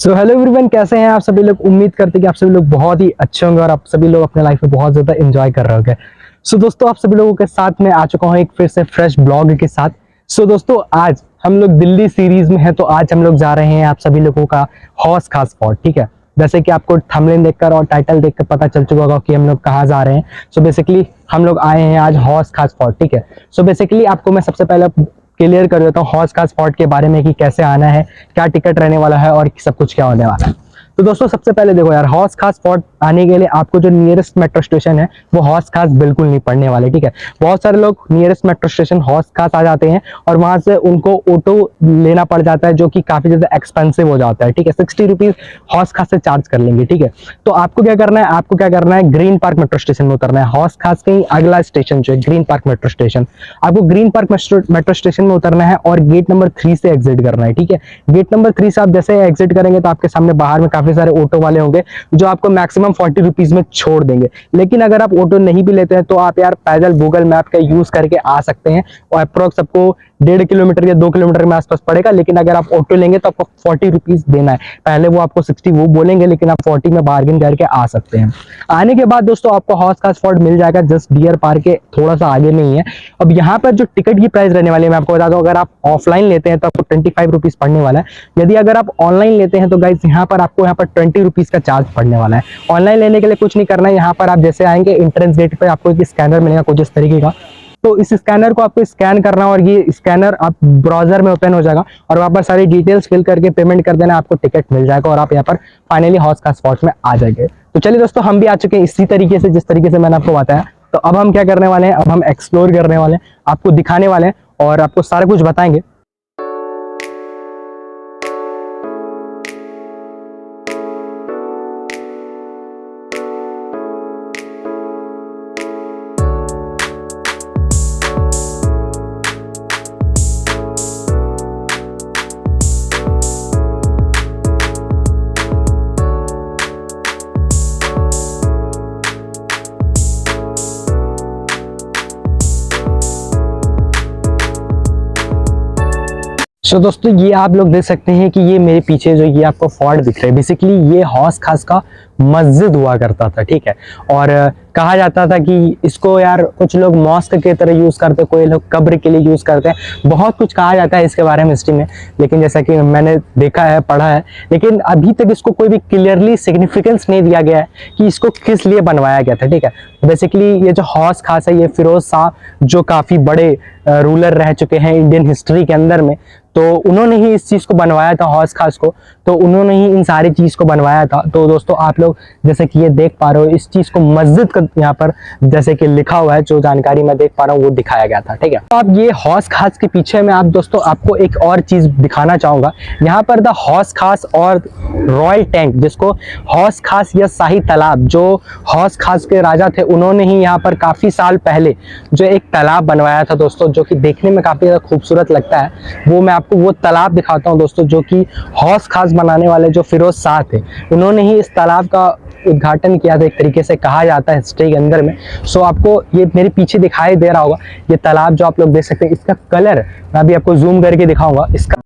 So hello everyone, कैसे हैं आप सभी लोग। उम्मीद करते हैं कि आप सभी लोग बहुत ही अच्छे होंगे और आप सभी लोग अपने लाइफ में बहुत ज़्यादा एंजॉय कर रहे होंगे। सो दोस्तों, आप सभी लोगों के साथ में आ चुका हूँ एक फिर से फ्रेश ब्लॉग के साथ। सो दोस्तों, आज हम लोग दिल्ली सीरीज में है, तो आज हम लोग जा रहे हैं आप सभी लोगों का हौस खास फोर्ट। ठीक है, जैसे कि आपको थंबनेल देखकर और टाइटल देखकर पता चल चुका होगा कि हम लोग कहाँ जा रहे हैं। सो बेसिकली हम लोग आए हैं आज हौस खास फोर्ट। ठीक है, सो बेसिकली आपको मैं सबसे पहले क्लियर कर देता हूँ हौस खास फोर्ट के बारे में कि कैसे आना है, क्या टिकट रहने वाला है और सब कुछ क्या होने वाला है। तो दोस्तों, सबसे पहले देखो यार, हौस खास फोर्ट आने के लिए आपको जो नियरेस्ट मेट्रो स्टेशन है वो हौस खास बिल्कुल नहीं पड़ने वाले। ठीक है, बहुत सारे लोग नियरेस्ट मेट्रो स्टेशन हौस खास आ जाते हैं और वहां से उनको ऑटो लेना पड़ जाता है, जो कि काफी ज्यादा एक्सपेंसिव हो जाता है। ठीक है, 60 रुपीज हौस खास से चार्ज कर लेंगे। ठीक है, तो आपको क्या करना है, ग्रीन पार्क मेट्रो स्टेशन में उतरना है। हौस खास के अगला स्टेशन जो है ग्रीन पार्क मेट्रो स्टेशन, आपको ग्रीन पार्क मेट्रो स्टेशन में उतरना है और गेट नंबर 3 से एग्जिट करना है। ठीक है, गेट नंबर 3 से आप जैसे एग्जिट करेंगे तो आपके सामने बाहर में काफी सारे ऑटो वाले होंगे जो आपको मैक्सिमम 40 रुपीज में छोड़ देंगे। लेकिन अगर आप ऑटो नहीं भी लेते हैं तो आप यार पैदल गूगल मैप का यूज करके आ सकते हैं और अप्रोक्स आपको 1.5 किलोमीटर या 2 किलोमीटर में आसपास पड़ेगा। लेकिन अगर आप ऑटो लेंगे तो आपको 40 रुपीज देना है। पहले वो आपको 60 वो बोलेंगे, लेकिन आप 40 में बार्गेन करके आ सकते हैं। आने के बाद दोस्तों आपको हौस खास फोर्ट मिल जाएगा जस्ट डियर पार्क के थोड़ा सा आगे में ही है। अब यहाँ पर जो टिकट की प्राइस रहने वाली है मैं आपको बता दूं, अगर आप ऑफलाइन लेते हैं तो आपको 25 रुपीज पड़ने वाला है। यदि अगर आप ऑनलाइन लेते हैं तो गाइस यहाँ पर आपको 20 रुपीज का चार्ज पड़ने वाला है। ऑनलाइन लेने के लिए कुछ नहीं करना है, यहाँ पर आप जैसे आएंगे एंट्रेंस गेट पे आपको एक स्कैनर मिलेगा कुछ इस तरीके का। तो इस स्कैनर को आपको स्कैन करना और ये स्कैनर आप ब्राउजर में ओपन हो जाएगा और वहां पर सारी डिटेल्स फिल करके पेमेंट कर देना, आपको टिकट मिल जाएगा और आप यहाँ पर फाइनली हौस खास फोर्ट में आ जाएंगे। तो चलिए दोस्तों, हम भी आ चुके हैं इसी तरीके से जिस तरीके से मैंने आपको बताया। तो अब हम क्या करने वाले हैं, अब हम एक्सप्लोर करने वाले हैं, आपको दिखाने वाले हैं और आपको सारा कुछ बताएंगे। सो दोस्तों, ये आप लोग देख सकते हैं कि ये मेरे पीछे जो ये आपको फोर्ट दिख रहा है, बेसिकली ये हौस खास का मस्जिद हुआ करता था। ठीक है, और कहा जाता था कि इसको यार कुछ लोग मॉस्क की तरह यूज करते, कोई लोग कब्र के लिए यूज करते हैं, बहुत कुछ कहा जाता है इसके बारे में हिस्ट्री में। लेकिन जैसा कि मैंने देखा है, पढ़ा है, लेकिन अभी तक इसको कोई भी क्लियरली सिग्निफिकेंस नहीं दिया गया है कि इसको किस लिए बनवाया गया था। ठीक है, बेसिकली ये जो हौस खास है ये फिरोज शाह जो काफी बड़े रूलर रह चुके हैं इंडियन हिस्ट्री के अंदर में, तो उन्होंने ही इस चीज को बनवाया था हौस खास को। तो उन्होंने ही इन सारी चीज को बनवाया था। तो दोस्तों, आप लोग जैसे कि ये देख पा रहे हो, इस चीज को मस्जिद का यहाँ पर जैसे कि लिखा हुआ है, जो जानकारी मैं देख पा रहा हूँ वो दिखाया गया था। ठीक है, तो अब ये हौस खास के पीछे में आप दोस्तों आपको एक और चीज दिखाना चाहूंगा। यहाँ पर द हौस खास और रॉयल टैंक, जिसको हौस खास या शाही तालाब, जो हौस खास के राजा थे उन्होंने ही यहाँ पर काफी साल पहले जो एक तालाब बनवाया था दोस्तों, जो कि देखने में काफी ज्यादा खूबसूरत लगता है। वो मैं आपको वो तालाब दिखाता हूँ दोस्तों, जो कि हौस खास बनाने वाले जो फिरोज शाह थे उन्होंने ही इस तालाब का उद्घाटन किया था, एक तरीके से कहा जाता है हिस्ट्री के अंदर में। सो आपको ये मेरे पीछे दिखाई दे रहा होगा ये तालाब जो आप लोग देख सकते हैं, इसका कलर मैं अभी आपको जूम करके दिखाऊंगा। इसका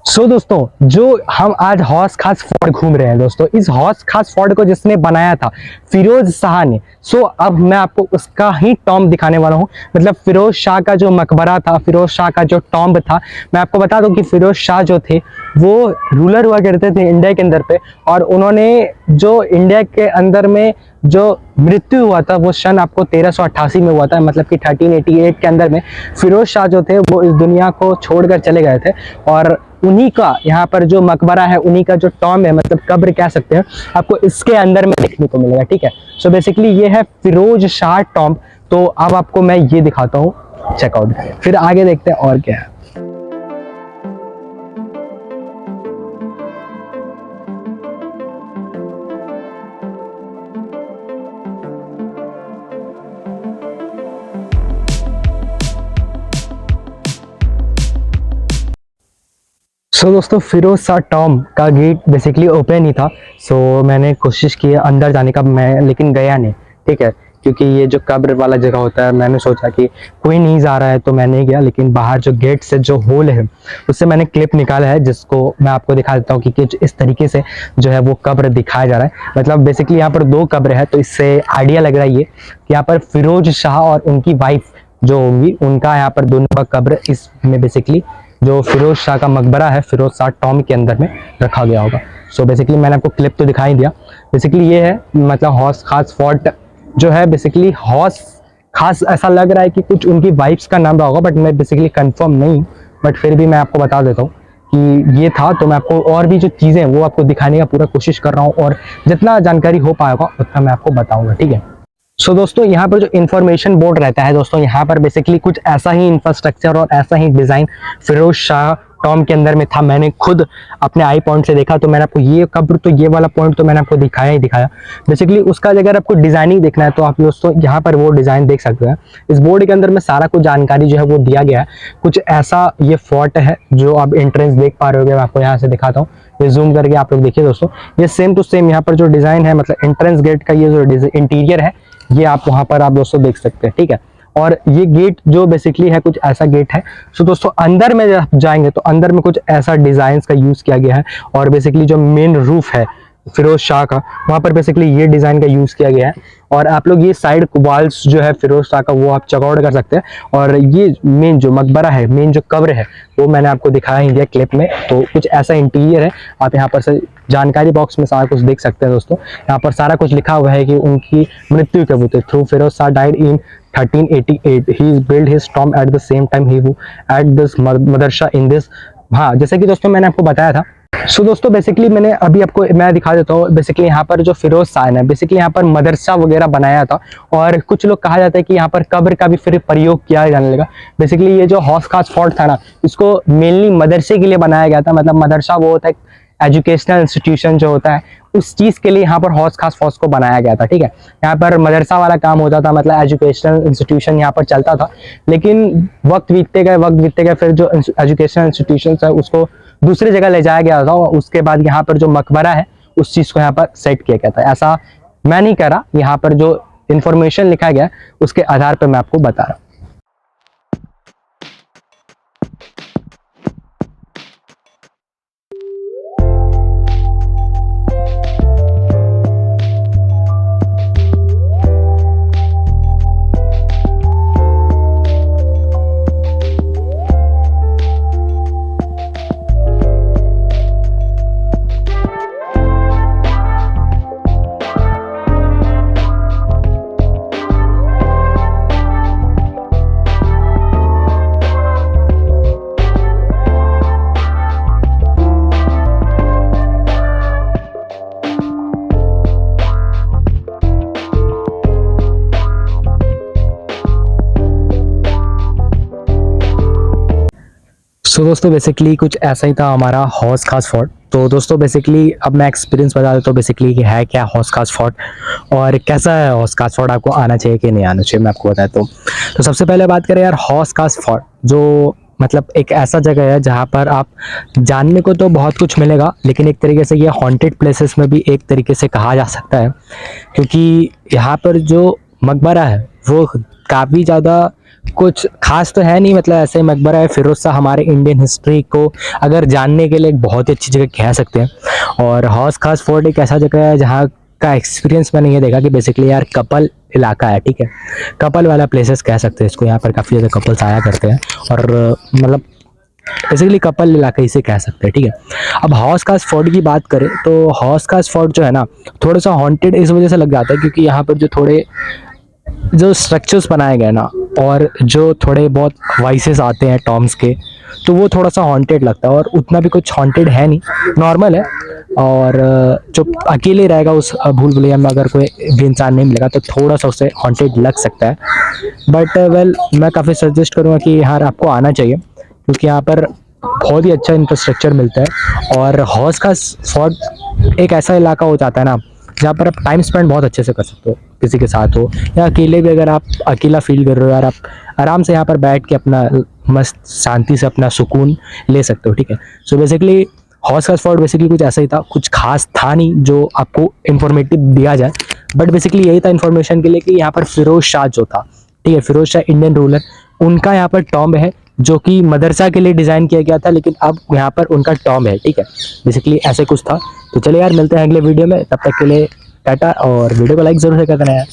सो दोस्तों, जो हम आज हौस खास फोर्ट घूम रहे हैं दोस्तों, इस हौस खास फोर्ट को जिसने बनाया था फिरोज शाह ने। सो अब मैं आपको उसका ही टॉम्ब दिखाने वाला हूँ, मतलब फिरोज शाह का जो मकबरा था, फिरोज शाह का जो टॉम्ब था। मैं आपको बता दूं कि फिरोज शाह जो थे वो रूलर हुआ करते थे इंडिया के अंदर पे, और उन्होंने जो इंडिया के अंदर में जो मृत्यु हुआ था वो सन आपको 1388 में हुआ था, मतलब कि 1388 के अंदर में फिरोज शाह जो थे वो इस दुनिया को छोड़कर चले गए थे। और उन्हीं का यहाँ पर जो मकबरा है, उन्हीं का जो टॉम्ब है, मतलब कब्र कह सकते हैं, आपको इसके अंदर में देखने को मिलेगा। ठीक है, सो बेसिकली ये है फिरोज शाह टॉम्ब। तो अब आपको मैं ये दिखाता हूँ, चेकआउट, फिर आगे देखते हैं और क्या है। सो दोस्तों फिरोज शाह टॉम का गेट बेसिकली ओपन ही था। सो मैंने कोशिश की अंदर जाने का, मैं लेकिन गया नहीं, ठीक है, क्योंकि ये जो कब्र वाला जगह होता है, मैंने सोचा कि कोई नहीं जा रहा है तो मैं नहीं गया। लेकिन बाहर जो गेट से जो होल है उससे मैंने क्लिप निकाला है, जिसको मैं आपको दिखा देता हूँ कि कुछ इस तरीके से जो है वो कब्र दिखाया जा रहा है। मतलब बेसिकली यहाँ पर दो कब्र है, तो इससे आइडिया लग रहा है ये कि यहाँ पर फिरोज शाह और उनकी वाइफ जो होंगी उनका यहाँ पर दोनों का कब्र इसमें बेसिकली जो फिरोज शाह का मकबरा है फिरोज शाह टॉम के अंदर में रखा गया होगा। सो बेसिकली मैंने आपको क्लिप तो दिखाई दिया। बेसिकली ये है, मतलब हौस खास फोर्ट जो है, बेसिकली हौस खास ऐसा लग रहा है कि कुछ उनकी वाइफ्स का नाम रहा होगा, बट मैं बेसिकली कंफर्म नहीं, बट फिर भी मैं आपको बता देता हूँ कि ये था। तो मैं आपको और भी जो चीज़ें हैं वो आपको दिखाने का पूरा कोशिश कर रहा हूँ, और जितना जानकारी हो पाएगा उतना मैं आपको बताऊंगा, ठीक है। सो दोस्तों यहाँ पर जो इंफॉर्मेशन बोर्ड रहता है दोस्तों, यहाँ पर बेसिकली कुछ ऐसा ही इंफ्रास्ट्रक्चर और ऐसा ही डिज़ाइन फिरोज शाह टॉम के अंदर में था। मैंने खुद अपने आई पॉइंट से देखा, तो मैंने आपको ये कब्र, तो ये वाला पॉइंट तो मैंने आपको दिखाया ही दिखाया। बेसिकली उसका अगर आपको डिज़ाइनिंग देखना है तो आप दोस्तों यहाँ पर वो डिज़ाइन देख सकते हैं। इस बोर्ड के अंदर में सारा कुछ जानकारी जो है वो दिया गया है। कुछ ऐसा ये फोर्ट है जो आप एंट्रेंस देख पा रहे हो, मैं आपको यहाँ से दिखाता हूँ, ये जूम करके आप लोग देखिए दोस्तों। ये सेम टू सेम यहाँ पर जो डिज़ाइन है, मतलब एंट्रेंस गेट का ये जो इंटीरियर है, ये आप वहां पर आप दोस्तों देख सकते हैं, ठीक है। और ये गेट जो बेसिकली है कुछ ऐसा गेट है। सो दोस्तों अंदर में जब जाएंगे तो अंदर में कुछ ऐसा डिजाइन का यूज किया गया है, और बेसिकली जो मेन रूफ है फिरोज शाह का, वहां पर बेसिकली ये डिजाइन का यूज किया गया है। और आप लोग ये साइड वॉल्स जो है फिरोज शाह का वो आप चेकआउट कर सकते हैं। और ये मेन जो मकबरा है, मेन जो कब्र है, वो मैंने आपको दिखाया इंडिया क्लिप में। तो कुछ ऐसा इंटीरियर है, आप यहाँ पर से जानकारी बॉक्स में सारा कुछ देख सकते हैं दोस्तों। यहाँ पर सारा कुछ लिखा हुआ है कि उनकी मृत्यु कब हुई थी। Through Firoz Shah died in 1388, he build his tomb at the same time he at this madrasa in this. हाँ, जैसे कि दोस्तों मैंने आपको बताया था। सो दोस्तों बेसिकली मैंने अभी आपको मैं दिखा देता हूँ। बेसिकली यहाँ पर जो फिरोज शाह है, बेसिकली यहाँ पर मदरसा वगैरह बनाया था, और कुछ लोग कहा जाता है कि यहाँ पर कब्र का भी फिर प्रयोग किया जाने लगा। बेसिकली ये जो हौस खास फोर्ट था ना, इसको मेनली मदरसे के लिए बनाया गया था। मतलब मदरसा वो होता है एजुकेशनल इंस्टीट्यूशन जो होता है, उस चीज़ के लिए यहाँ पर हौस खास फौज को बनाया गया था, ठीक है। यहाँ पर मदरसा वाला काम होता था, मतलब एजुकेशनल इंस्टीट्यूशन यहाँ पर चलता था। लेकिन वक्त बीतते गए, फिर जो एजुकेशनल इंस्टीट्यूशन है उसको दूसरी जगह ले जाया गया था, और उसके बाद यहाँ पर जो मकबरा है उस चीज़ को यहाँ पर सेट किया गया था। ऐसा मैं नहीं करा, यहाँ पर जो इंफॉर्मेशन लिखा गया उसके आधार पर मैं आपको बता रहा हूँ। सो दोस्तों बेसिकली कुछ ऐसा ही था हमारा हौस खास फोर्ट। तो दोस्तों बेसिकली अब मैं एक्सपीरियंस बता देता हूँ बेसिकली कि है क्या हौस खास फोर्ट, और कैसा है हौस खास फोर्ट, आपको आना चाहिए कि नहीं आना चाहिए, मैं आपको बताता हूँ। तो सबसे पहले बात करें यार हौस खास फोर्ट, जो मतलब एक ऐसा जगह है जहाँ पर आप जानने को तो बहुत कुछ मिलेगा, लेकिन एक तरीके से ये हॉन्टेड प्लेसेस में भी एक तरीके से कहा जा सकता है, क्योंकि यहाँ पर जो मकबरा है वो काफ़ी ज़्यादा कुछ खास तो है नहीं। मतलब ऐसे मकबरा है, फिरोज शाह हमारे इंडियन हिस्ट्री को अगर जानने के लिए एक बहुत ही अच्छी जगह कह सकते हैं। और हौस खास फोर्ट एक ऐसा जगह है जहाँ का एक्सपीरियंस मैंने ये देखा कि बेसिकली यार कपल इलाका है, ठीक है, कपल वाला प्लेसेस कह सकते हैं इसको। यहाँ पर काफ़ी ज़्यादा कपल्स आया करते हैं, और मतलब बेसिकली कपल इलाका इसे कह सकते हैं, ठीक है। अब हौस खास फोर्ट की बात करें तो हौस खास फोर्ट जो है ना, थोड़ा सा हॉन्टेड इस वजह से लग जाता है क्योंकि यहाँ पर जो थोड़े जो स्ट्रक्चर्स बनाए गए ना, और जो थोड़े बहुत वॉइसेस आते हैं टॉम्स के, तो वो थोड़ा सा हॉन्टेड लगता है। और उतना भी कुछ हॉन्टेड है नहीं, नॉर्मल है। और जो अकेले रहेगा उस भूल भुलैया में अगर कोई भी इंसान नहीं मिलेगा तो थोड़ा सा उसे हॉन्टेड लग सकता है। बट वेल मैं काफ़ी सजेस्ट करूँगा कि यार आपको आना चाहिए, क्योंकि यहाँ पर बहुत ही अच्छा इंफ्रास्ट्रक्चर मिलता है। और हौस खास फोर्ट एक ऐसा इलाका हो जाता है ना जहाँ पर आप टाइम स्पेंड बहुत अच्छे से कर सकते हो, किसी के साथ हो या अकेले भी, अगर आप अकेला फील कर रहे हो यार, आप आराम से यहाँ पर बैठ के अपना मस्त शांति से अपना सुकून ले सकते हो, ठीक है। सो बेसिकली हॉर्स का स्पॉट बेसिकली कुछ ऐसा ही था, कुछ खास था नहीं जो आपको इन्फॉर्मेटिव दिया जाए, बट बेसिकली यही था इन्फॉर्मेशन के लिए कि यहाँ पर फिरोज शाह जो था, ठीक है, फिरोज शाह इंडियन रूलर, उनका यहाँ पर टॉम्ब है जो कि मदरसा के लिए डिज़ाइन किया गया था, लेकिन अब यहाँ पर उनका टॉम्ब है, ठीक है। बेसिकली ऐसे कुछ था। तो चलिए यार, मिलते हैं अगले वीडियो में, तब तक के लिए टाटा, और वीडियो को लाइक ज़रूर से कर देना यार।